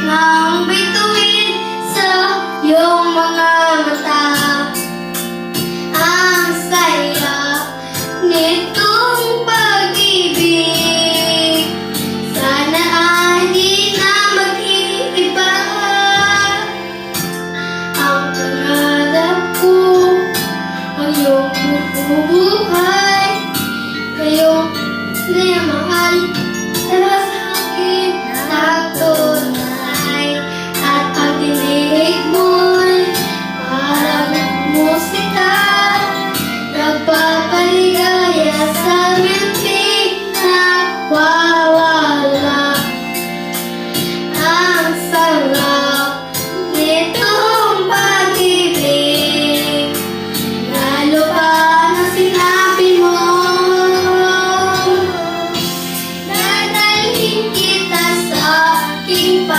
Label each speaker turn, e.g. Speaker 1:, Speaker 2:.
Speaker 1: nang bituin sa iyong mga mata. Ang saya nitong pag-ibig, sana ay di na mag-iiba. Ang pangarap ko, ang iyong bubuhay, kayong mahal, dalawa sa akin nagtunay. At ang tinig mo'y parang musika, nagpapaligaya sa ngiti na wawala. Ang sarap nitong pag-ibig, lalo pa na sinabi mo, dadalhin kita sa aking